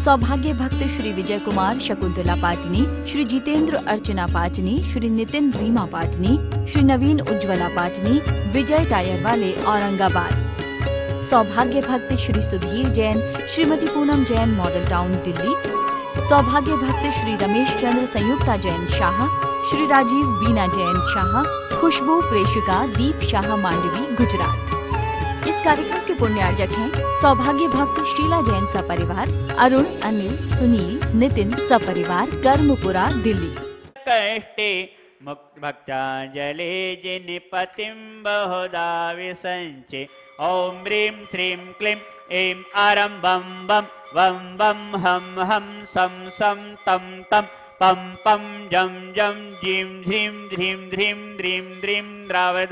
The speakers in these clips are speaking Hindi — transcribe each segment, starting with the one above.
सौभाग्य भक्त श्री विजय कुमार शकुंतला पाटनी, श्री जितेंद्र अर्चना पाटनी, श्री नितिन रीमा पाटनी, श्री नवीन उज्ज्वला पाटनी, विजय टायर वाले औरंगाबाद। सौभाग्य भक्त श्री सुधीर जैन, श्रीमती पूनम जैन मॉडल टाउन दिल्ली। सौभाग्य भक्त श्री रमेश चंद्र संयुक्ता जैन शाह, श्री राजीव बीना जैन शाह, खुशबू प्रेषिका दीप शाह मांडवी गुजरात। इस कार्यक्रम के पुण्यार्जक हैं सौभाग्य भक्त शीला जैन सपरिवार, अरुण, अनिल, सुनील, नितिन सपरिवार, कर्मपुरा दिल्ली। कष्टे मुक्त भक्तांजलि जिनिपतिं बहुधा विसंचे। ओम ह्रीं श्रीं क्लीं ऐं आरं बम बम वम बम हम हम सम सम तम तम पम पम जम जम जीं ह्रीं ह्रीं ह्रीं ह्रीं ह्रीं द्रावद।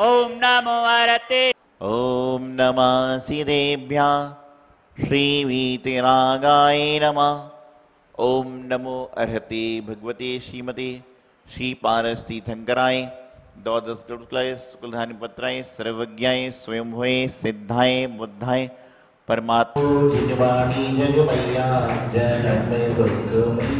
ओम नमो आरते। ओम नमः सिद्धेभ्यः श्रीवीतरागाय नमः। ओम नमो अर्हते भगवते श्रीमते श्री पारसतीर्थंकराय द्वादश कुलधानि पत्राय सर्वज्ञाय स्वयंभुवे सिद्धाय बुद्धाय परमात्मा जिनवाणी जगमैया जगन्मय दुर्गमयी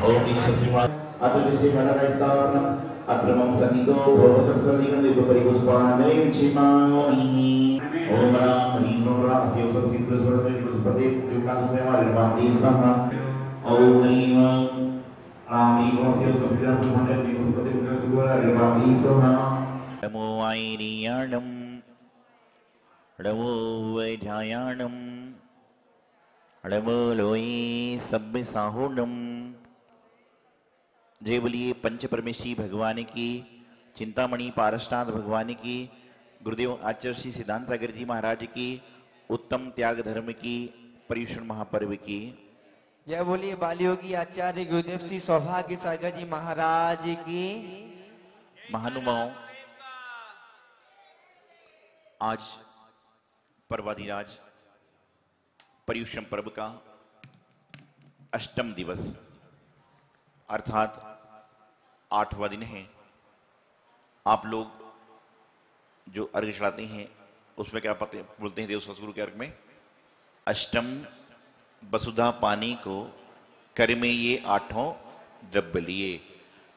ओम ईश्वरस्वामी अतुलिश्री भरतस्तावनं अत्रमं सन्निधो भवसंसर्गं दिव्यपरिपुष्पाणं छिमामि। ओम राम ह्रीं ह्रीं राम शिव सिद्धस्वरते पुष्पते त्रिकासुमेवारिर्वाणी सह। ओम ह्रीं राम ह्रीं राम शिव सिद्धस्वरते पुष्पते त्रिकासुमेवारिर्वाणी सह। नमो आयर्याणं नमो वैधायाणं नमो लोये सब्बसाहुणं। जय बोलिए पंच परमेश्वरी भगवान की, चिंतामणि पारसनाथ भगवान की, गुरुदेव आचार्य श्री सिद्धांत सागर जी महाराज की, उत्तम त्याग धर्म की, पर्युषण महापर्व की। जय बोलिए बालयोगी आचार्य गुरुदेव श्री सौभाग्य सागर जी महाराज की। महानुभाव, आज पर्वाधिराज पर्युषण पर्व का अष्टम दिवस अर्थात 8वां दिन है। आप लोग जो अर्घ चढ़ाते हैं उसमें क्या बोलते हैं देव सतगुरु के अर्घ में? अष्टम वसुधा पानी को कर में ये 8 द्रव्य लिए।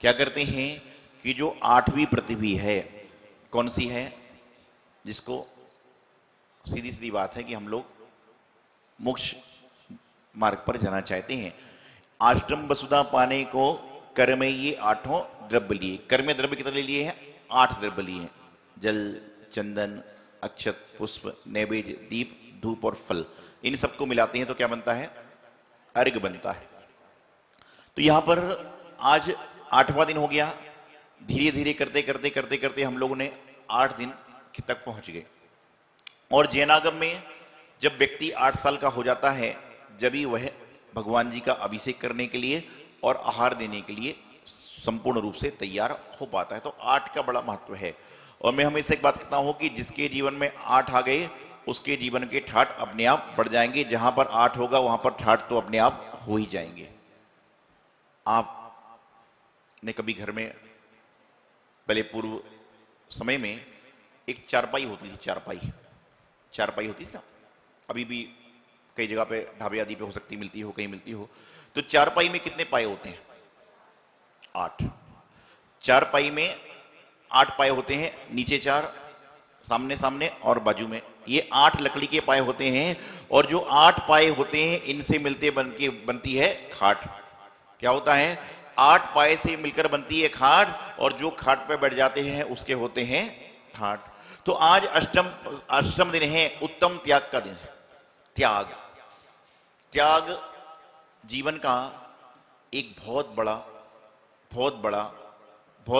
क्या करते हैं कि जो 8वीं पृथ्वी है, कौन सी है? जिसको सीधी सीधी बात है कि हम लोग मोक्ष मार्ग पर जाना चाहते हैं। अष्टम वसुधा पाने को कर में ये 8 द्रव्य लिए। कर में द्रव्य कितने लिए हैं? 8 द्रव्य लिए हैं। जल, चंदन, अक्षत, पुष्प, नैवेद्य, दीप, धूप और फल। इन सबको मिलाते हैं तो क्या बनता है? अर्घ बनता है। तो यहां पर आज 8वां दिन हो गया। धीरे धीरे करते करते करते करते हम लोगों ने 8 दिन तक पहुंच गए। और जैनागम में जब व्यक्ति 8 साल का हो जाता है, जब ही वह भगवान जी का अभिषेक करने के लिए और आहार देने के लिए संपूर्ण रूप से तैयार हो पाता है। तो 8 का बड़ा महत्व है। और मैं हमेशा एक बात कहता हूं कि जिसके जीवन में 8 आ गए उसके जीवन के ठाठ अपने आप बढ़ जाएंगे। जहां पर 8 होगा वहां पर ठाठ तो अपने आप हो ही जाएंगे। आपने कभी घर में पहले पूर्व समय में एक चारपाई होती थी, चारपाई होती थी ना, अभी भी कई जगह पे ढाबे आदि पे हो सकती, मिलती हो, कहीं मिलती हो। तो चारपाई में कितने पाए होते हैं? 8। चारपाई में 8 पाए होते हैं, नीचे 4, सामने सामने और बाजू में। ये 8 लकड़ी के पाए होते हैं। और जो 8 पाए होते हैं इनसे मिलते बनती है खाट। क्या होता है? 8 पाए से मिलकर बनती है खाट, और जो खाट पे बैठ जाते हैं उसके होते हैं ठाट। तो आज अष्टम दिन है, उत्तम त्याग का दिन है। त्याग जीवन का एक बहुत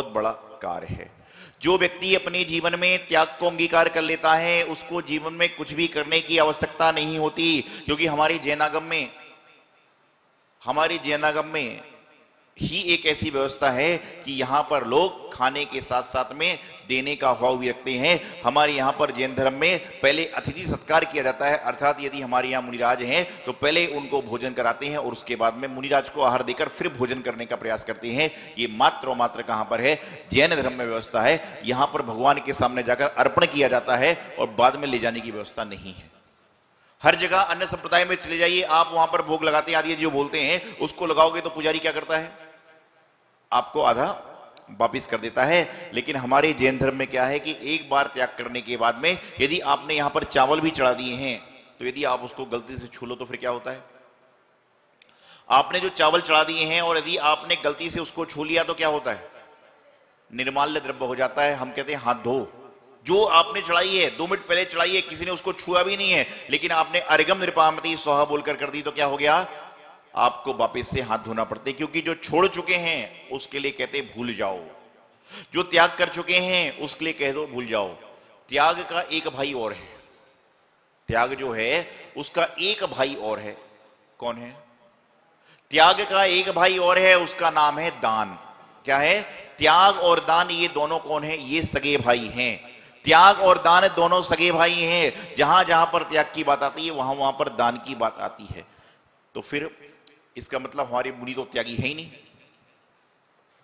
बड़ा कार्य है। जो व्यक्ति अपने जीवन में त्याग को अंगीकार कर लेता है उसको जीवन में कुछ भी करने की आवश्यकता नहीं होती। क्योंकि हमारी जैनागम में ही एक ऐसी व्यवस्था है कि यहां पर लोग खाने के साथ साथ में देने का भाव भी रखते हैं। हमारे यहां पर जैन धर्म में पहले अतिथि सत्कार किया जाता है, अर्थात यदि हमारे यहाँ मुनिराज हैं तो पहले उनको भोजन कराते हैं और उसके बाद में मुनिराज को आहार देकर फिर भोजन करने का प्रयास करते हैं। ये मात्र और मात्र कहां पर है? जैन धर्म में व्यवस्था है। यहां पर भगवान के सामने जाकर अर्पण किया जाता है और बाद में ले जाने की व्यवस्था नहीं है। हर जगह अन्य संप्रदाय में चले जाइए, आप वहां पर भोग लगाते हैं, आदि जो बोलते हैं उसको लगाओगे तो पुजारी क्या करता है? आपको आधा वापिस कर देता है। लेकिन हमारे जैन धर्म में क्या है कि एक बार त्याग करने के बाद में यदि आपने यहां पर चावल भी चढ़ा दिए हैं तो यदि आप उसको गलती से छू लो तो फिर क्या होता है? आपने जो चावल चढ़ा दिए हैं और यदि आपने गलती से उसको छू लिया तो क्या होता है? निर्माल्य द्रव्य हो जाता है। हम कहते हैं हाथ धो। जो आपने चढ़ाई है 2 मिनट पहले चढ़ाई है, किसी ने उसको छुआ भी नहीं है, लेकिन आपने अरिगम निरपामति स्वाहा बोलकर कर दी तो क्या हो गया? आपको वापस से हाथ धोना पड़ते, क्योंकि जो छोड़ चुके हैं उसके लिए कहते भूल जाओ, जो त्याग कर चुके हैं उसके लिए कह दो भूल जाओ। त्याग का एक भाई और है, त्याग जो है उसका एक भाई और है। कौन है? त्याग का एक भाई और है, उसका नाम है दान। क्या है? त्याग और दान, ये दोनों कौन है? ये सगे भाई हैं। त्याग और दान दोनों सगे भाई हैं। जहां जहां पर त्याग की बात आती है वहां वहां पर दान की बात आती है। तो फिर इसका मतलब हमारे मुनि तो त्यागी है ही नहीं।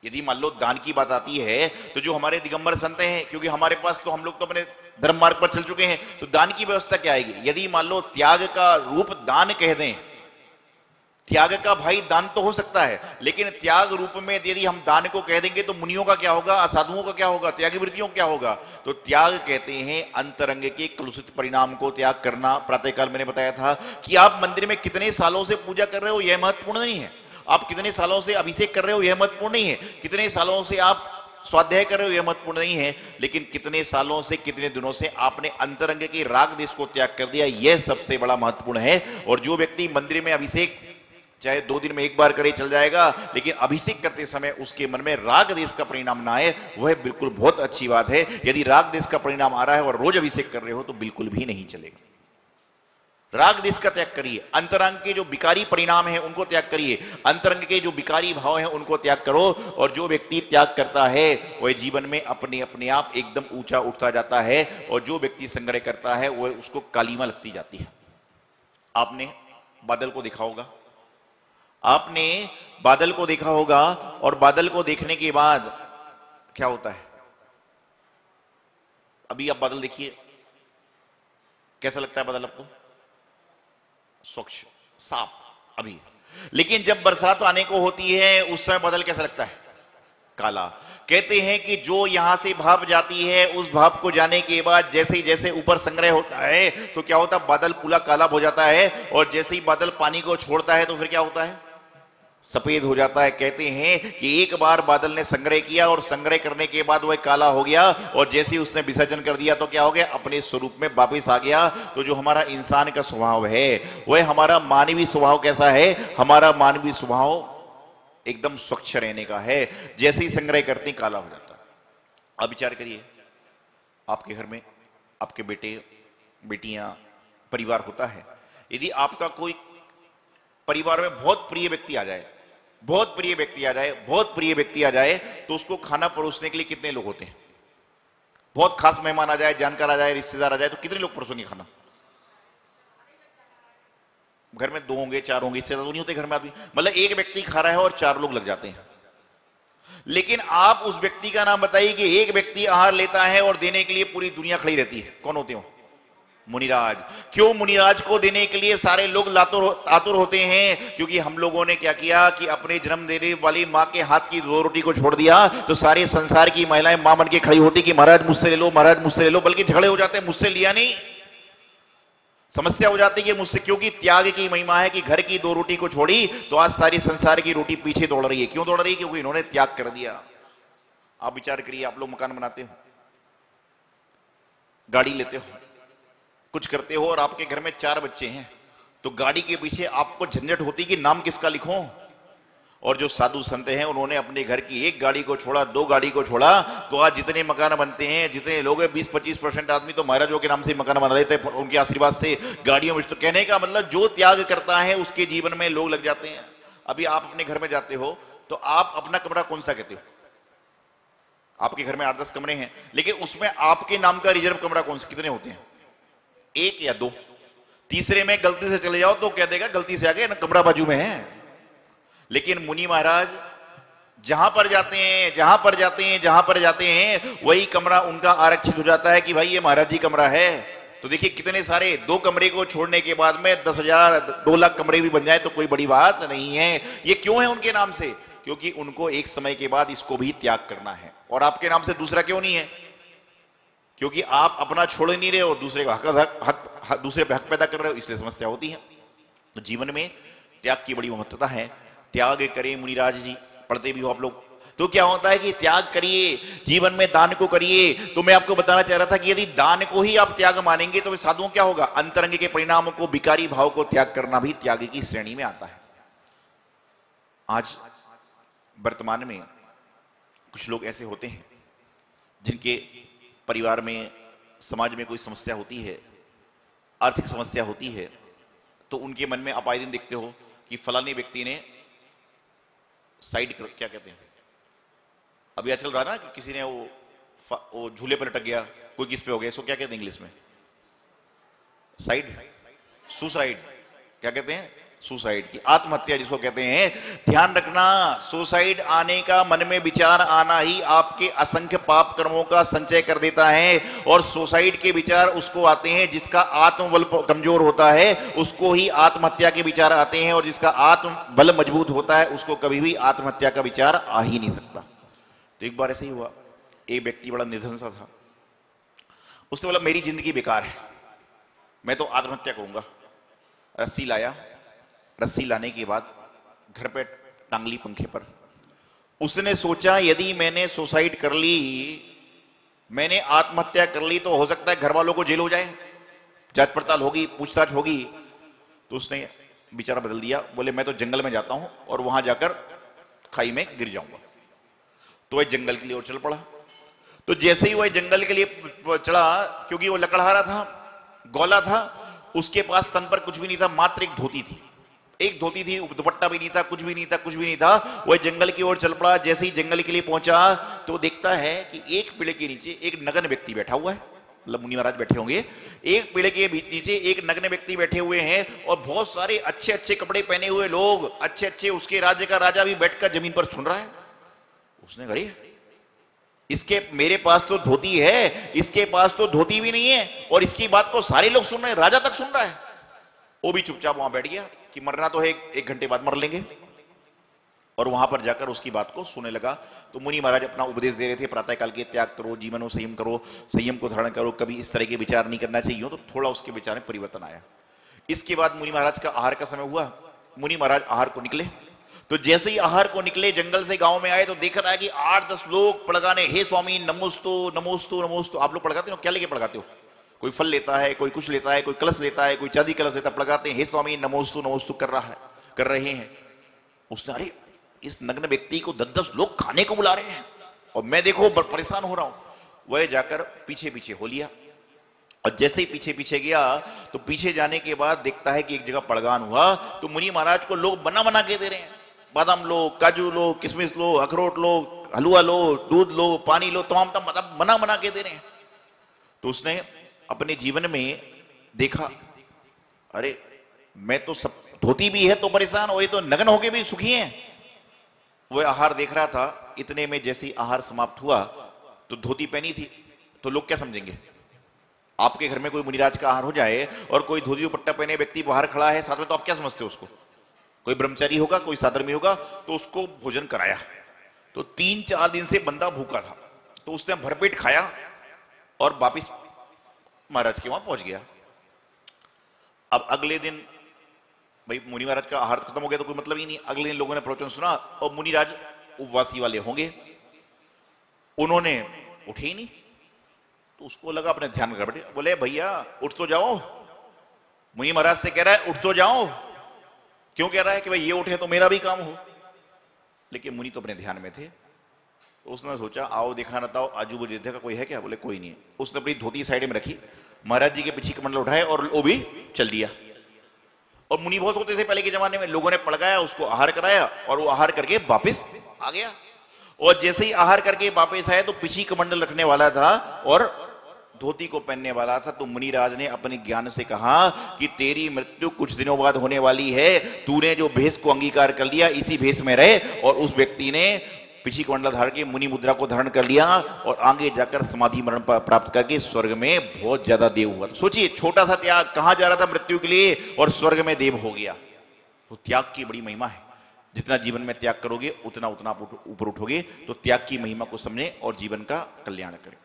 यदि मान लो दान की बात आती है तो जो हमारे दिगंबर संत हैं, क्योंकि हमारे पास तो हम लोग तो अपने धर्म मार्ग पर चल चुके हैं, तो दान की व्यवस्था क्या आएगी? यदि मान लो त्याग का रूप दान कह दें, त्याग का भाई दान तो हो सकता है, लेकिन त्याग रूप में यदि हम दान को कह देंगे तो मुनियों का क्या होगा? असाधुओं का क्या होगा? त्यागी वृत्तियों का क्या होगा? तो त्याग कहते हैं अंतरंग के कलुषित परिणाम को त्याग करना। प्रातःकाल मैंने बताया था कि आप मंदिर में कितने सालों से पूजा कर रहे हो यह महत्वपूर्ण नहीं है, आप कितने सालों से अभिषेक कर रहे हो यह महत्वपूर्ण नहीं है, कितने सालों से आप स्वाध्याय कर रहे हो यह महत्वपूर्ण नहीं है, लेकिन कितने सालों से कितने दिनों से आपने अंतरंग के राग देश को त्याग कर दिया, यह सबसे बड़ा महत्वपूर्ण है। और जो व्यक्ति मंदिर में अभिषेक चाहे 2 दिन में एक बार करे चल जाएगा, लेकिन अभिषेक करते समय उसके मन में राग देश का परिणाम ना आए, वह बिल्कुल बहुत अच्छी बात है। यदि राग देश का परिणाम आ रहा है और रोज अभिषेक कर रहे हो तो बिल्कुल भी नहीं चलेगा। राग देश का त्याग करिए, अंतरंग के जो विकारी परिणाम है उनको त्याग करिए, अंतरंग के जो विकारी भाव हैं उनको त्याग करो। और जो व्यक्ति त्याग करता है वह जीवन में अपने आप एकदम ऊंचा उठता जाता है, और जो व्यक्ति संग्रह करता है वह उसको कालीमा लगती जाती है। आपने बादल को देखा होगा, आपने बादल को देखा होगा, और बादल को देखने के बाद क्या होता है? अभी आप बादल देखिए, कैसा लगता है बादल आपको? स्वच्छ, साफ अभी। लेकिन जब बरसात आने को होती है उस समय बादल कैसा लगता है? काला। कहते हैं कि जो यहां से भाप जाती है उस भाप को जाने के बाद जैसे जैसे ऊपर संग्रह होता है तो क्या होता है? बादल पूरा काला हो जाता है, और जैसे ही बादल पानी को छोड़ता है तो फिर क्या होता है? सफेद हो जाता है। कहते हैं कि एक बार बादल ने संग्रह किया और संग्रह करने के बाद वह काला हो गया, और जैसे ही उसने विसर्जन कर दिया तो क्या हो गया? अपने स्वरूप में वापस आ गया। तो जो हमारा इंसान का स्वभाव है वह हमारा मानवीय स्वभाव कैसा है? हमारा मानवीय स्वभाव एकदम स्वच्छ रहने का है। जैसे ही संग्रह करते काला हो जाता है। अब विचार करिए, आपके घर में आपके बेटे बेटियां परिवार होता है, यदि आपका कोई परिवार में बहुत प्रिय व्यक्ति आ जाए, बहुत प्रिय व्यक्ति आ जाए, बहुत प्रिय व्यक्ति आ जाए, तो उसको खाना परोसने के लिए कितने लोग होते हैं? बहुत खास मेहमान आ जाए, जानकार आ जाए, रिश्तेदार आ जाए, तो कितने लोग परोसेंगे खाना? घर में 2 होंगे 4 होंगे, इससे ज्यादा नहीं होते घर में आदमी। मतलब एक व्यक्ति खा रहा है और 4 लोग लग जाते हैं। लेकिन आप उस व्यक्ति का नाम बताइए कि एक व्यक्ति आहार लेता है और देने के लिए पूरी दुनिया खड़ी रहती है। कौन होते हो? मुनिराज। क्यों? मुनिराज को देने के लिए सारे लोग आतुर होते हैं, क्योंकि हम लोगों ने क्या किया कि अपने जन्म देने वाली माँ के हाथ की 2 रोटी को छोड़ दिया, तो सारे संसार की महिलाएं मां बन के खड़ी होती कि महाराज मुझसे ले लो, महाराज मुझसे ले लो, बल्कि झगड़े हो जाते हैं, मुझसे लिया नहीं। समस्या हो जाती है मुझसे, क्योंकि त्याग की महिमा है कि घर की 2 रोटी को छोड़ी तो आज सारी संसार की रोटी पीछे दौड़ रही है। क्यों दौड़ रही है? क्योंकि इन्होंने त्याग कर दिया। आप विचार करिए, आप लोग मकान बनाते हो, गाड़ी लेते हो, कुछ करते हो, और आपके घर में 4 बच्चे हैं, तो गाड़ी के पीछे आपको झंझट होती कि नाम किसका लिखूं। और जो साधु संत हैं उन्होंने अपने घर की 1 गाड़ी को छोड़ा, 2 गाड़ी को छोड़ा, तो आज जितने मकान बनते हैं, जितने लोग हैं, 20-25% आदमी तो महाराजों के नाम से मकान बना लेते हैं, उनके आशीर्वाद से गाड़ियों में। तो कहने का मतलब जो त्याग करता है उसके जीवन में लोग लग जाते हैं। अभी आप अपने घर में जाते हो तो आप अपना कमरा कौन सा कहते हो? आपके घर में 8-10 कमरे हैं, लेकिन उसमें आपके नाम का रिजर्व कमरा कौन सा, कितने होते हैं? 1 या 2। तीसरे में गलती से चले जाओ तो कह देगा गलती से आ गए ना, कमरा बाजू में है। लेकिन मुनि महाराज जहां पर जाते हैं वही कमरा उनका आरक्षित हो जाता है कि भाई ये महाराज जी कमरा है। तो देखिए कितने सारे, 2 कमरे को छोड़ने के बाद में 10,000 2 लाख कमरे भी बन जाए तो कोई बड़ी बात नहीं है। ये क्यों है उनके नाम से? क्योंकि उनको एक समय के बाद इसको भी त्याग करना है। और आपके नाम से दूसरा क्यों नहीं है? क्योंकि आप अपना छोड़ नहीं रहे हो, दूसरे का दूसरे पे हक पैदा कर रहे हो, इसलिए समस्या होती है। तो जीवन में त्याग की बड़ी महत्वता है। त्याग करें मुनिराज जी, पढ़ते भी हो आप लोग। तो क्या होता है कि त्याग करिए, जीवन में दान को करिए। तो मैं आपको बताना चाह रहा था कि यदि दान को ही आप त्याग मानेंगे तो साधुओं क्या होगा? अंतरंग के परिणामों को, विकारी भाव को त्याग करना भी त्याग की श्रेणी में आता है। आज वर्तमान में कुछ लोग ऐसे होते हैं जिनके परिवार में, समाज में कोई समस्या होती है, आर्थिक समस्या होती है, तो उनके मन में आप आए दिन देखते हो कि फलाने व्यक्ति ने साइड, क्या कहते हैं अभी चल रहा ना कि किसी ने वो झूले पर लटक गया, कोई किस पे हो गया, इसको क्या कहते हैं इंग्लिश में? Side, suicide. क्या कहते हैं? सुसाइड की आत्महत्या जिसको कहते हैं। ध्यान रखना, सुसाइड आने का, मन में विचार आना ही आपके असंख्य पाप कर्मों का संचय कर देता है। और सुसाइड के विचार उसको आते हैं जिसका आत्मबल कमजोर होता है, उसको ही आत्महत्या के विचार आते हैं। और जिसका आत्मबल मजबूत होता है उसको कभी भी आत्महत्या का विचार आ ही नहीं सकता। तो एक बार ऐसे ही हुआ, एक व्यक्ति बड़ा निर्धन सा था, उसने बोला मेरी जिंदगी बेकार है, मैं तो आत्महत्या करूंगा। रस्सी लाया, रस्सी लाने के बाद घर पे टांग ली पंखे पर। उसने सोचा यदि मैंने सुसाइड कर ली, मैंने आत्महत्या कर ली, तो हो सकता है घर वालों को जेल हो जाए, जांच पड़ताल होगी, पूछताछ होगी। तो उसने विचार बदल दिया, बोले मैं तो जंगल में जाता हूं और वहां जाकर खाई में गिर जाऊंगा। तो वह जंगल के लिए और चल पड़ा। तो जैसे ही वह जंगल के लिए चढ़ा, क्योंकि वो लकड़हारा था, गोला था, उसके पास तन पर कुछ भी नहीं था, मात्र एक धोती थी, एक धोती थी, दुपट्टा भी नहीं था, कुछ भी नहीं था, कुछ भी नहीं था। वह जंगल की ओर चल पड़ा। जैसे ही जंगल के लिए पहुंचा तो देखता है कि एक पेड़ के नीचे एक नग्न व्यक्ति बैठा हुआ है, मतलब मुनि महाराज बैठे होंगे। एक पेड़ के नीचे एक नग्न व्यक्ति बैठे हुए हैं और बहुत सारे अच्छे अच्छे कपड़े पहने हुए लोग, अच्छे अच्छे, उसके राज्य का राजा भी बैठकर जमीन पर सुन रहा है। उसने कहा इसके, मेरे पास तो धोती है, इसके पास तो धोती भी नहीं है, और इसकी बात को सारे लोग सुन रहे हैं, राजा तक सुन रहा है। वो भी चुपचाप वहां बैठ गया कि मरना तो है, 1 घंटे बाद मर लेंगे। और वहां पर जाकर उसकी बात को सुनने लगा। तो मुनि महाराज अपना उपदेश दे रहे थे, प्रातःकाल के त्याग करो, जीवन में संयम करो, संयम को धारण करो, कभी इस तरह के विचार नहीं करना चाहिए। तो थोड़ा उसके विचार में परिवर्तन आया। इसके बाद मुनि महाराज का आहार का समय हुआ। मुनि महाराज आहार को निकले। तो जैसे ही आहार को निकले, जंगल से गांव में आए तो देख रहा है कि 8-10 लोग पड़गाने, हे स्वामी नमोस्तु नमोस्तु नमोस्तु। आप लोग पड़गाते हो, क्या लेके पड़गाते हो? कोई फल लेता है, कोई कुछ लेता है, कोई कलश लेता है, कोई चांदी कलश लेता है, पड़गाते हैं, हे स्वामी नमोस्तु नमोस्तु कर रहे हैं। उसने, अरे इस नग्न व्यक्ति को 10-10 लोग खाने को बुला रहे हैं और मैं देखो परेशान हो रहा हूं। वह जाकर पीछे पीछे हो लिया। और जैसे ही पीछे पीछे गया तो पीछे जाने के बाद देखता है कि एक जगह पड़गान हुआ। तो मुनि महाराज को लोग बना बना के दे रहे हैं, बादाम लो, काजू लो, किशमिश लो, अखरोट लो, हलवा लो, दूध लो, पानी लो, तमाम मतलब बना बना के दे रहे हैं। तो उसने अपने जीवन में देखा, अरे मैं तो सब, धोती भी है तो परेशान, और ये तो नग्न होके भी सुखी हैं। वह आहार देख रहा था। इतने में जैसे ही आहार समाप्त हुआ तो धोती पहनी थी, तो लोग क्या समझेंगे? आपके घर में कोई मुनिराज का आहार हो जाए और कोई धोती दुपट्टा पहने व्यक्ति बाहर खड़ा है साथ में, तो आप क्या समझते हो उसको? कोई ब्रह्मचारी होगा, कोई साधर्मी होगा। तो उसको भोजन कराया। तो 3-4 दिन से बंदा भूखा था, तो उसने भरपेट खाया और वापिस महाराज के वहां पहुंच गया। अब अगले दिन भाई मुनि महाराज का आहार खत्म हो गया तो कोई मतलब ही नहीं। अगले दिन लोगों ने प्रवचन सुना और मुनिराज उपवासी वाले होंगे, उन्होंने उठे ही नहीं। तो उसको लगा अपने ध्यान कर बैठे, बोले भैया उठ तो जाओ। मुनि महाराज से कह रहा है उठ तो जाओ। क्यों कह रहा है कि भाई ये उठे तो मेरा भी काम हो? लेकिन मुनि तो अपने ध्यान में थे। तो उसने सोचा आओ देखा ना, आजू बाजू देखा कोई है क्या? बोले कोई नहीं है। उसने अपनी धोती साइड में रखी, महाराज जी के पीछे कमंडल उठाए और वो भी चल दिया। और मुनि बहुत होते थे पहले के जमाने में, लोगों ने पड़काया, उसको आहार कराया और वो आहार करके वापस आ गया। और जैसे ही आहार करके वापस आया तो पिछी कमंडल रखने वाला था और धोती को पहनने वाला था। तो मुनिराज ने अपने ज्ञान से कहा कि तेरी मृत्यु कुछ दिनों बाद होने वाली है, तूने जो भेष को अंगीकार कर लिया इसी भेष में रहे। और उस व्यक्ति ने पिछी कमंडल धारण के मुनि मुद्रा को धारण कर लिया और आगे जाकर समाधि मरण प्राप्त करके स्वर्ग में बहुत ज्यादा देव हुआ। सोचिए, छोटा सा त्याग, कहां जा रहा था मृत्यु के लिए, और स्वर्ग में देव हो गया। तो त्याग की बड़ी महिमा है। जितना जीवन में त्याग करोगे उतना उतना ऊपर उठोगे। तो त्याग की महिमा को समझें और जीवन का कल्याण करें।